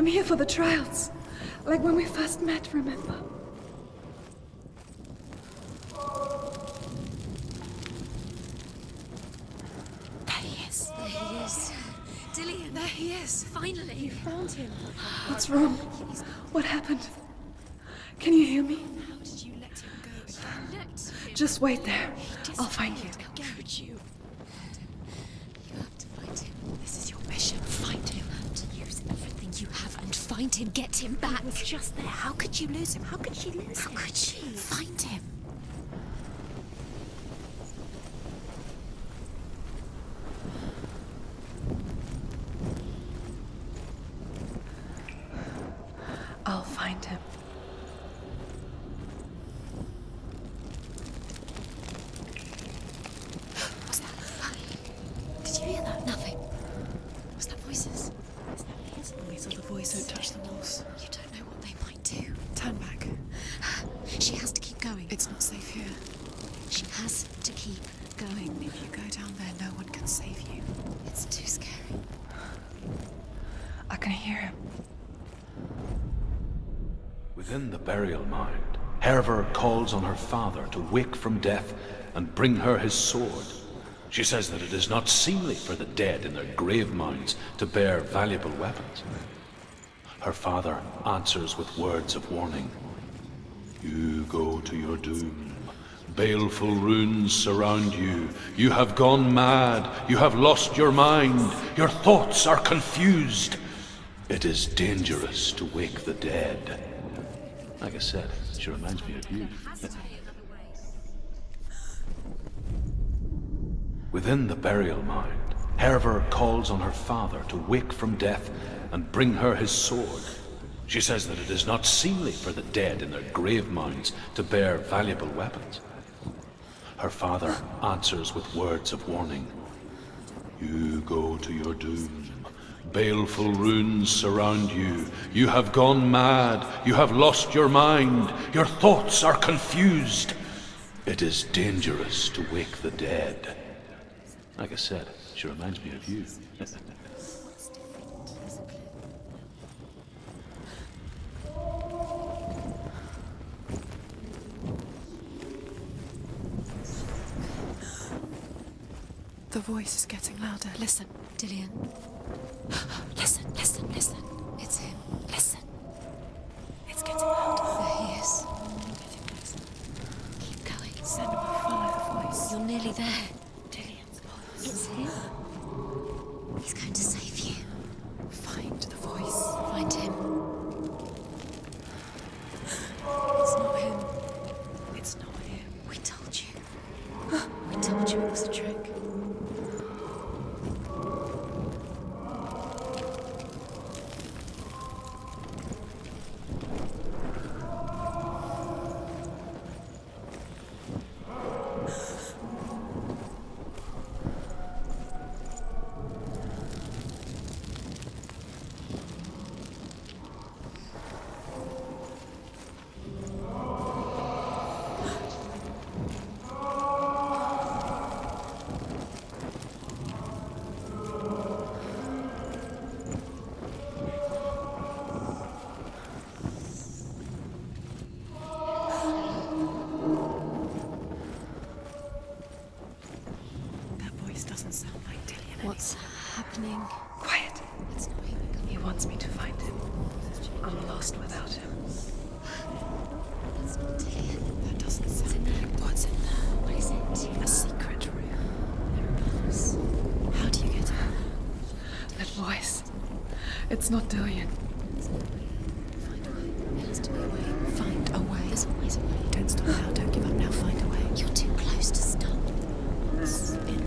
I'm here for the trials. Like when we first met, remember? There he is. There he is. Dillian. There he is. Finally. You found him. What's wrong? What happened? Can you hear me? How did you let him go? Just wait there. I'll find you. How could you? You have to find him. This is your mission. Find him. You have to use everything you have and find him. Get him back. He was just there. How could you lose him? How could she lose him? How could she? Find him. I'll find him. What's that? Did you hear that? Nothing. Was that voices? Is that his voice or the voice? Don't touch the walls. You don't know what they might do. Turn back. She has to keep going. It's not safe here. She has to keep going. If you go down there, no one can save you. It's too scary. I can hear him. Within the burial mound, Herver calls on her father to wake from death and bring her his sword. She says that it is not seemly for the dead in their grave mounds to bear valuable weapons. Her father answers with words of warning. You go to your doom. Baleful runes surround you. You have gone mad. You have lost your mind. Your thoughts are confused. It is dangerous to wake the dead. Like I said, she reminds me of you. Within the burial mound, Herver calls on her father to wake from death and bring her his sword. She says that it is not seemly for the dead in their grave mounds to bear valuable weapons. Her father answers with words of warning. You go to your doom. Baleful runes surround you. You have gone mad. You have lost your mind. Your thoughts are confused. It is dangerous to wake the dead. Like I said, she reminds me of you. The voice is getting louder. Listen. Dillian. Listen, listen, listen. It's him. Listen. It's getting louder. There he is. Getting closer. Keep going. Senua, follow the voice. You're nearly there. Dillian's voice. It's him. He's going to save you. Find the voice. Find him. It's not him. It's not him. We told you. We told you it was a trick. Doesn't sound like Dillian. What's happening? Quiet. It's not him. He wants me to find him. I'm lost without him. That's not Dillian. That doesn't sound like what's in there. What is it? A secret room. There are bars. How do you get in? That voice. It's not Dillian. Find a way. There has to be a way. Find a way. There's always a way. Don't stop now. Don't give up now. Find a way. You're too close to stop. What's in there?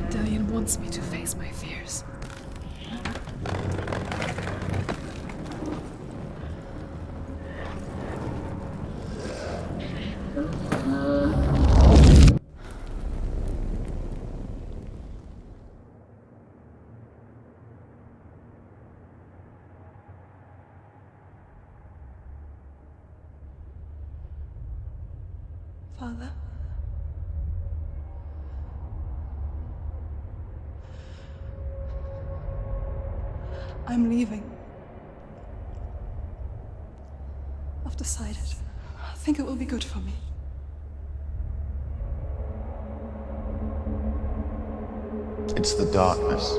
Dillian wants me to face my fears. Father. I'm leaving. I've decided. I think it will be good for me. It's the darkness.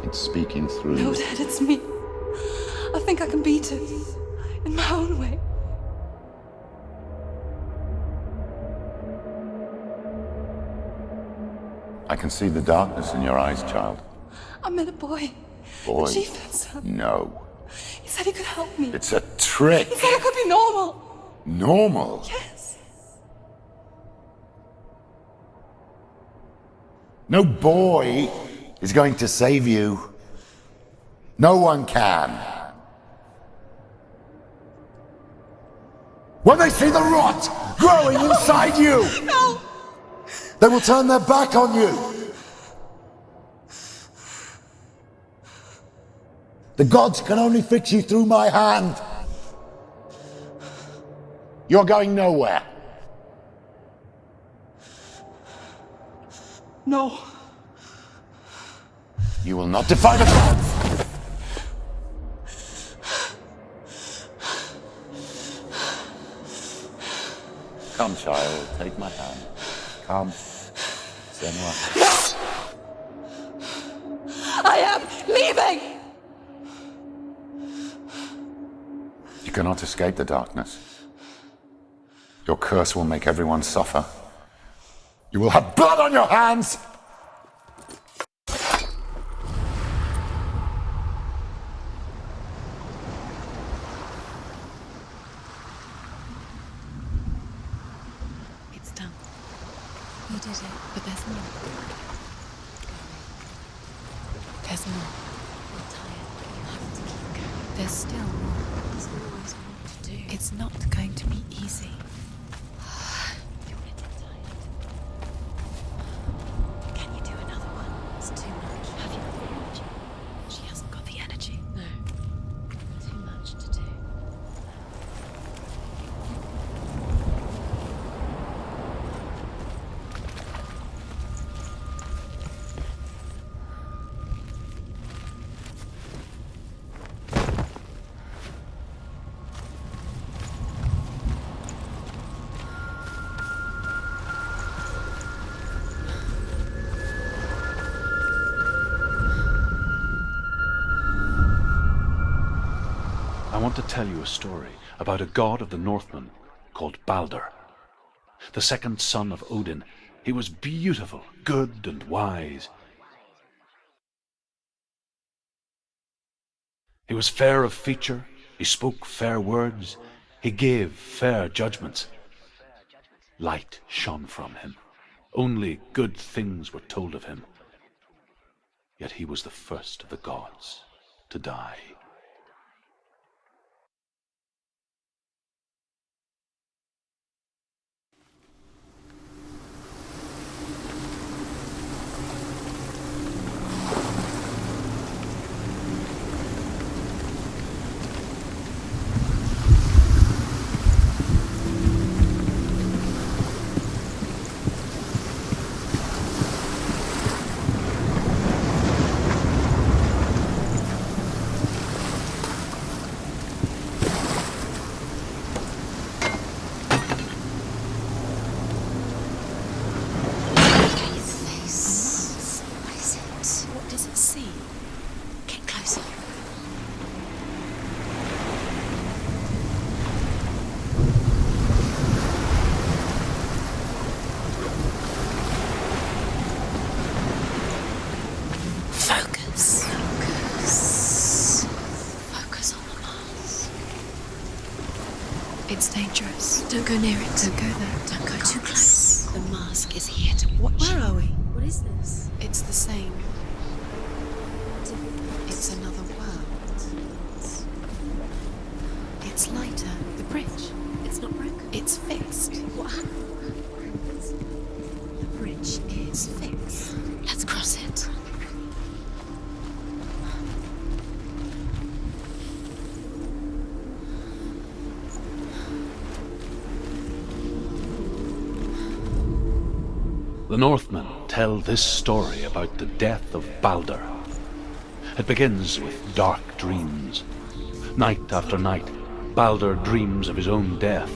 It's speaking through No, you. Dad, it's me. I think I can beat it. In my own way. I can see the darkness in your eyes, child. I met a boy. Boy. The chieftain's son. No. He said he could help me. It's a trick. He said I could be normal. Normal. Yes. No boy is going to save you. No one can. When they see the rot growing inside you, No! they will turn their back on you. The gods can only fix you through my hand. You're going nowhere. No. You will not defy the gods. Come, child, take my hand. Come. Senua. I am leaving! You cannot escape the darkness. Your curse will make everyone suffer. You will have blood on your hands! It's done. You did it, but there's more. There's more. You're tired, but you have to keep going. There's still more. There's always more to do. It's not going to be easy. You're getting tired. Can you do another one? It's too much. Have you got the energy? She hasn't got the energy. No. Too much to do. I want to tell you a story about a god of the Northmen called Balder. The second son of Odin. He was beautiful, good and wise. He was fair of feature, he spoke fair words, he gave fair judgments. Light shone from him. Only good things were told of him. Yet he was the first of the gods to die. What does it see? Get closer. Focus. Focus. Focus on the Mars. It's dangerous. Don't go near it. Don't go there. Don't go too close. The mask is here to watch. Where are we? What is this? It's the same. Different. It's another world. It's lighter. The bridge. It's not broken. It's fixed. What happened? The bridge is fixed. Let's cross it. The Northmen tell this story about the death of Balder. It begins with dark dreams. Night after night, Balder dreams of his own death,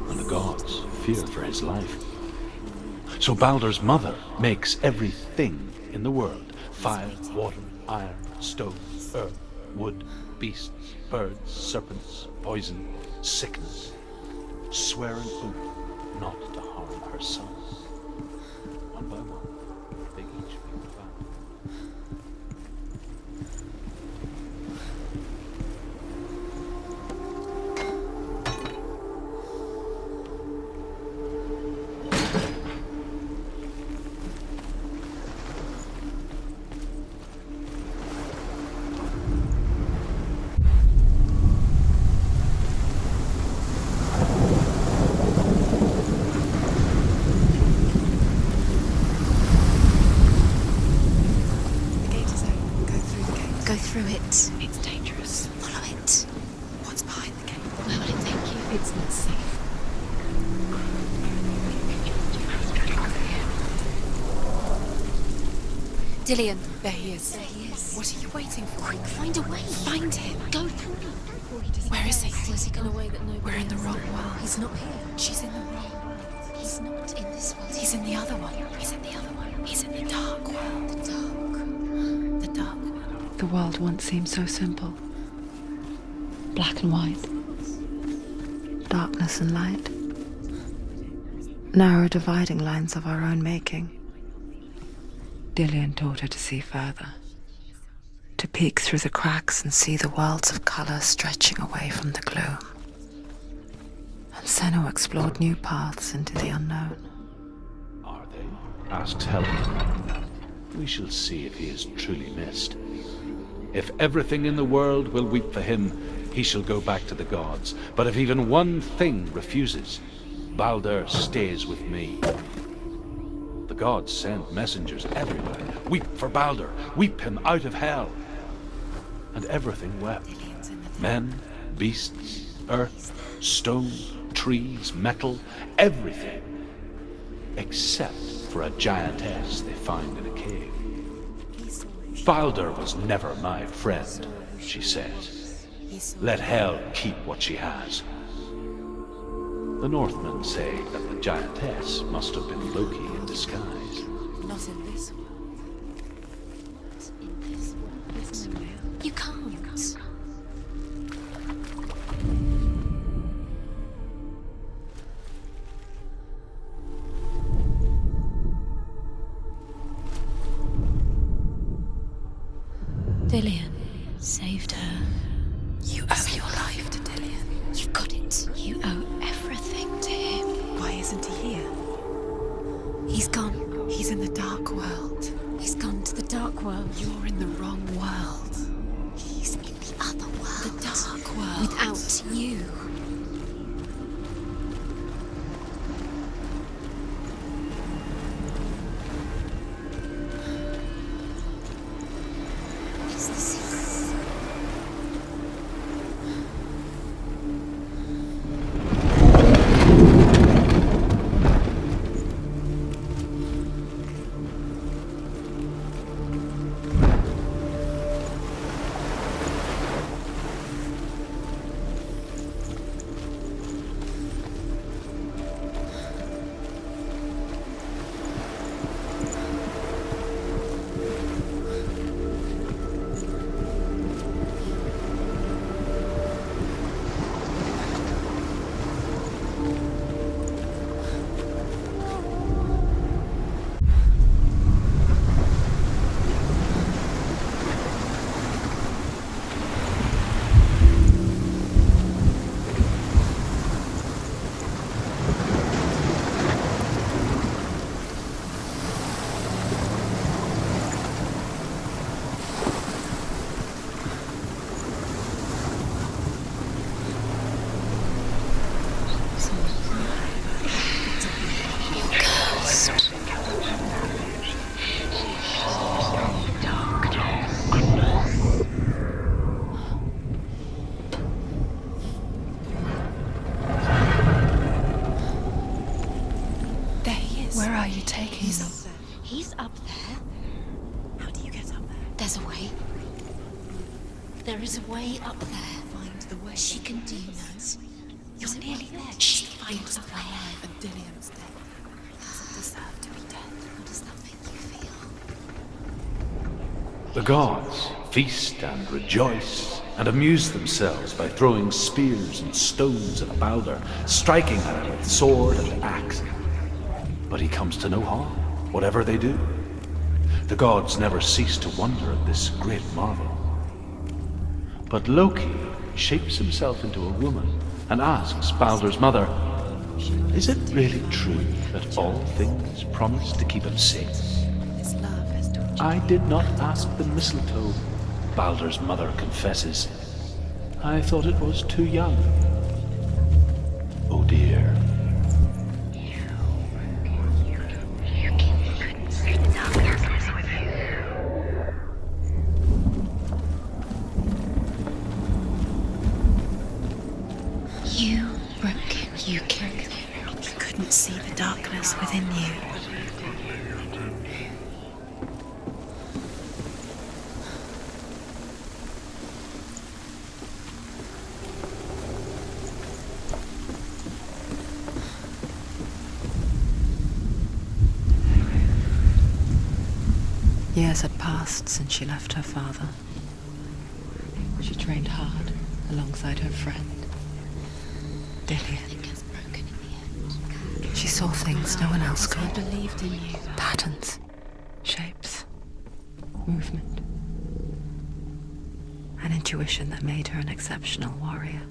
and the gods fear for his life. So Balder's mother makes everything in the world: fire, water, iron, stone, earth, wood, beasts, birds, serpents, poison, sickness, swear an oath not to harm her son. One by one, they each make a vow. The gate is open. Go through the gate. Go through it. It's dangerous. Follow it. What's behind the gate? Where will it take you? It's not safe. Dillion. There he is. There he is. What are you waiting for? Quick, find a way. Find him. Go through. Where is he? Has he gone away that nobody We're in the else- wrong world. He's not here. She's in the wrong world. He's not in this world. He's in the other one. He's in the other one. He's in the dark world. the dark. The dark world. The world once seemed so simple. Black and white. Darkness and light. Narrow dividing lines of our own making. Dillion taught her to see further. To peek through the cracks and see the worlds of color stretching away from the gloom. And Senua explored new paths into the unknown. Are they? Asks Helen. We shall see if he is truly missed. If everything in the world will weep for him, he shall go back to the gods. But if even one thing refuses, Balder stays with me. The gods send messengers everywhere. Weep for Balder. Weep him out of hell. And everything wept. Men, beasts, earth, stone, trees, metal, everything. Except for a giantess they find in a cave. Balder was never my friend, she says. Let hell keep what she has. The Northmen say that the giantess must have been Loki in disguise. Not in this world. You can't. Dillion saved her. You owe your life to Dillion. You've got it. You owe everything to him. Why isn't he here? He's gone. He's in the dark world. He's gone to the dark world. You're in the wrong world. He's in the other world. The dark world. Without you. It's the secret. There's a way. There is a way up there. Find the way. She can do this. You're nearly there. She finds the way. And Dillian's dead. He doesn't deserve to be dead. How does that make you feel? The gods feast and rejoice and amuse themselves by throwing spears and stones at Balder, striking at him with sword and axe. But he comes to no harm, whatever they do. The gods never cease to wonder at this great marvel. But Loki shapes himself into a woman and asks Balder's mother, "Is it really true that all things promise to keep him safe?" His love has tortured "I did not ask the mistletoe," Balder's mother confesses. "I thought it was too young." Oh dear. You broke him. You killed him. You couldn't see the darkness within you. Years had passed since she left her father. She trained hard alongside her friend, Dillian. Everything has broken in the end. She saw things no one else I could. believed in you. Patterns, shapes, movement. An intuition that made her an exceptional warrior.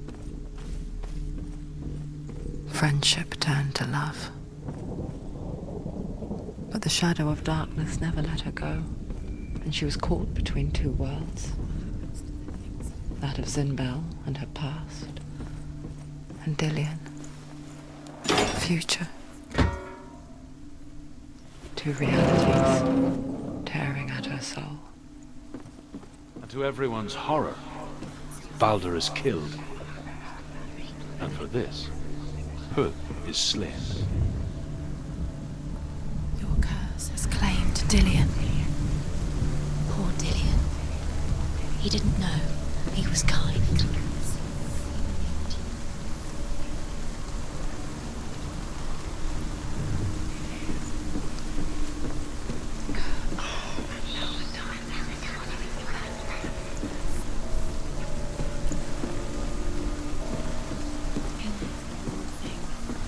Friendship turned to love. But the shadow of darkness never let her go, and she was caught between two worlds. That of Zinbel and her past, and Dillian, future. Two realities tearing at her soul. And to everyone's horror, Balder is killed. And for this, Hood is slain. Your curse has claimed Dillian. Poor Dillian. He didn't know. He was kind.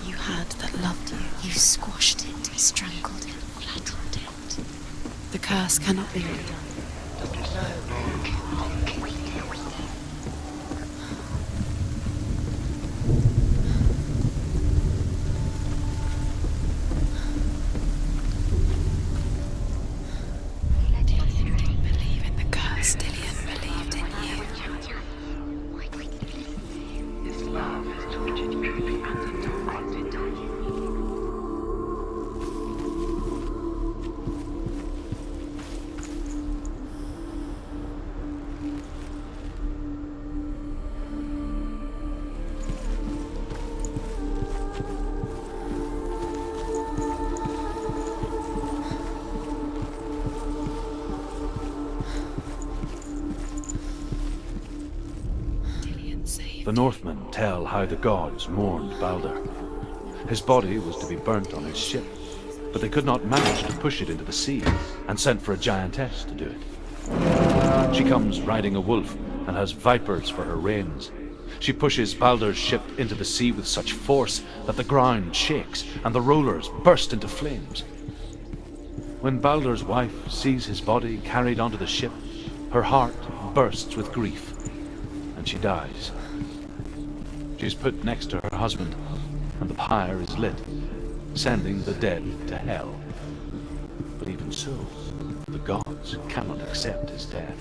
You had that loved you. You squashed it, strangled it, flattened it. The curse cannot be undone. Dillian didn't believe in the curse. Dillian believed in you. This love has tortured you and indoctrinated you. Dillian saved. The Northmen tell how the gods mourned Balder. His body was to be burnt on his ship, but they could not manage to push it into the sea, and sent for a giantess to do it. She comes riding a wolf and has vipers for her reins. She pushes Balder's ship into the sea with such force that the ground shakes and the rollers burst into flames. When Balder's wife sees his body carried onto the ship, her heart bursts with grief, and she dies. She is put next to her husband, and the pyre is lit, sending the dead to hell. But even so, the gods cannot accept his death.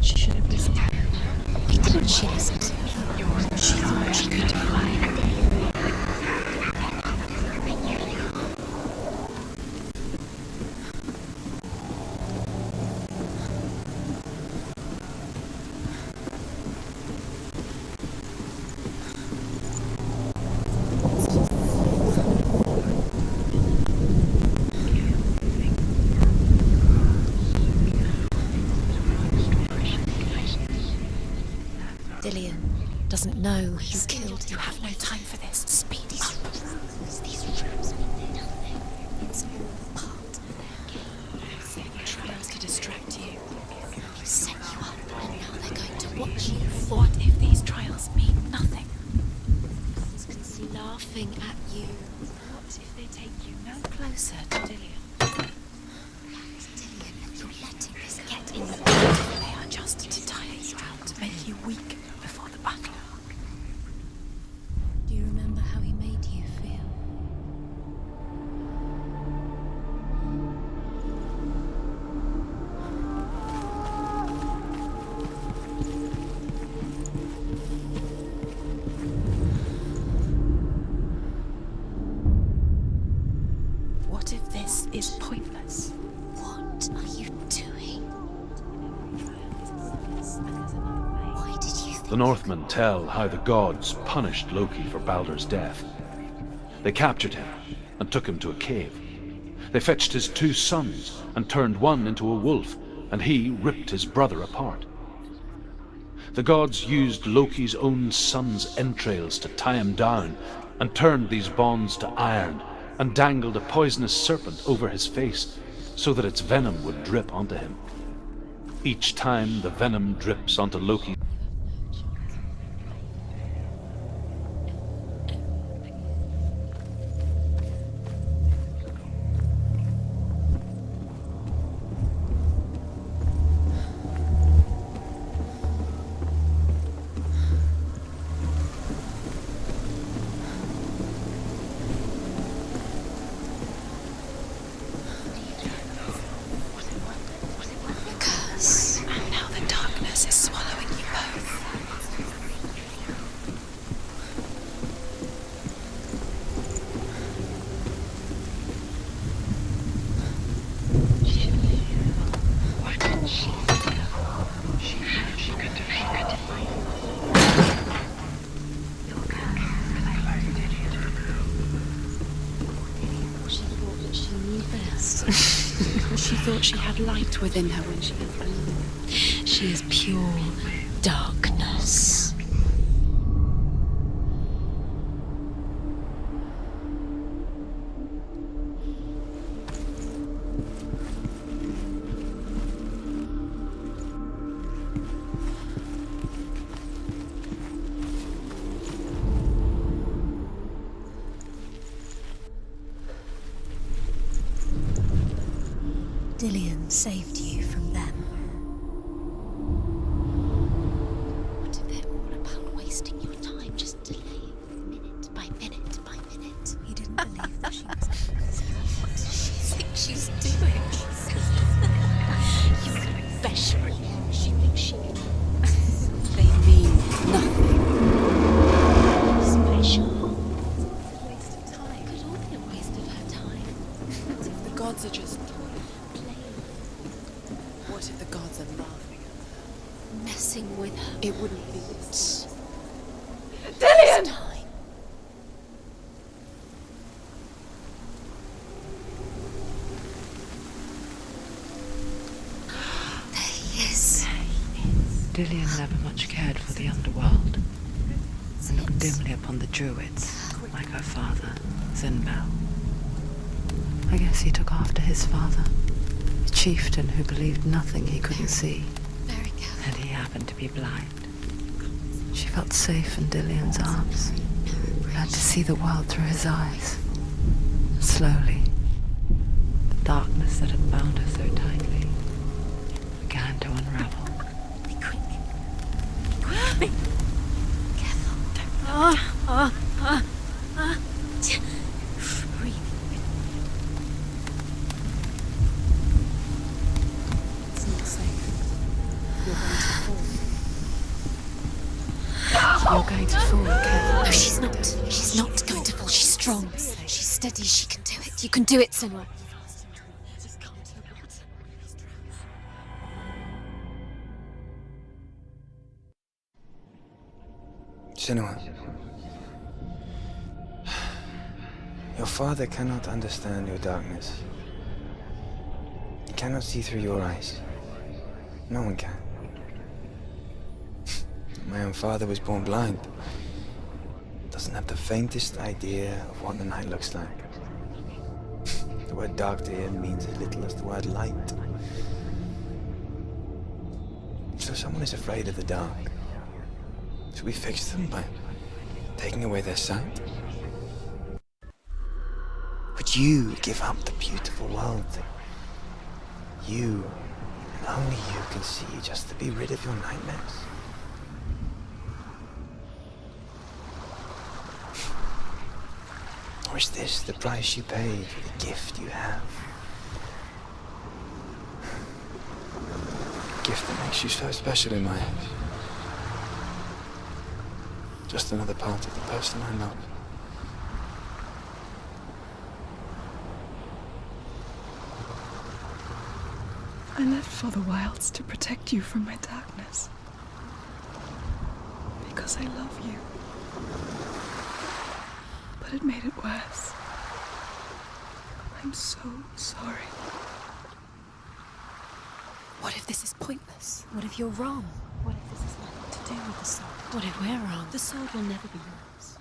She should have listened. doesn't know you killed You him. have no time for this. Speed up. These rooms mean nothing. It's all part of their game. Trials to distract you. You set you up, and now they're going to watch you. What if these trials mean nothing? It's laughing at you. What if they take you no closer to Dillian? Dillian, and you're letting this get in the They are just to tire you out, to make you weak before the battle. Do you remember how he made you feel? What if this is pointless? What are you doing? Why did you think The Northmen tell how the gods punished Loki for Baldur's death. They captured him and took him to a cave. They fetched his 2 sons and turned one into a wolf, and he ripped his brother apart. The gods used Loki's own son's entrails to tie him down and turned these bonds to iron and dangled a poisonous serpent over his face so that its venom would drip onto him. Each time the venom drips onto Loki, curse? And now the darkness is swallowing you both. What did she do? She could have She thought that she knew best. She thought she had light within her when she was born. She is pure darkness. Dillian saved you from them. What if they're all about wasting your time, just delaying minute by minute by minute? You didn't believe that she was. What does she think she's doing? You confession. She thinks she. They mean nothing. Special. Waste of time. Could all be a waste of her time. What if the gods are just What if the gods are laughing at her? Messing with her. It wouldn't be this. Dillian! Time. There he is. Dillian never much cared for the underworld and looked dimly upon the druids, like her father, Zinbel. I guess he took after his father, a chieftain who believed nothing he couldn't see, Very careful. and he happened to be blind. She felt safe in Dillian's arms, learned to see the world through his eyes. Slowly, the darkness that had bound her so tightly began to unravel. Be quick. Be quick. Careful. Breathe. It's not safe. You're going to fall. You're going to fall, Ken. No, she's not. She's not going to fall. She's strong. She's steady. She can do it. You can do it, Senua. Senua, your father cannot understand your darkness. He cannot see through your eyes. No one can. My own father was born blind. Doesn't have the faintest idea of what the night looks like. The word dark to him means as little as the word light. So someone is afraid of the dark. Should we fix them by taking away their sight? Would you give up the beautiful world that you, and only you, can see just to be rid of your nightmares? Or is this the price you pay for the gift you have? A gift that makes you so special in my eyes. Just another part of the person I love. I left for the wilds to protect you from my darkness. Because I love you. But it made it worse. I'm so sorry. What if this is pointless? What if you're wrong? What if this is nothing to do with the sword? What if we're wrong? The sword will never be yours.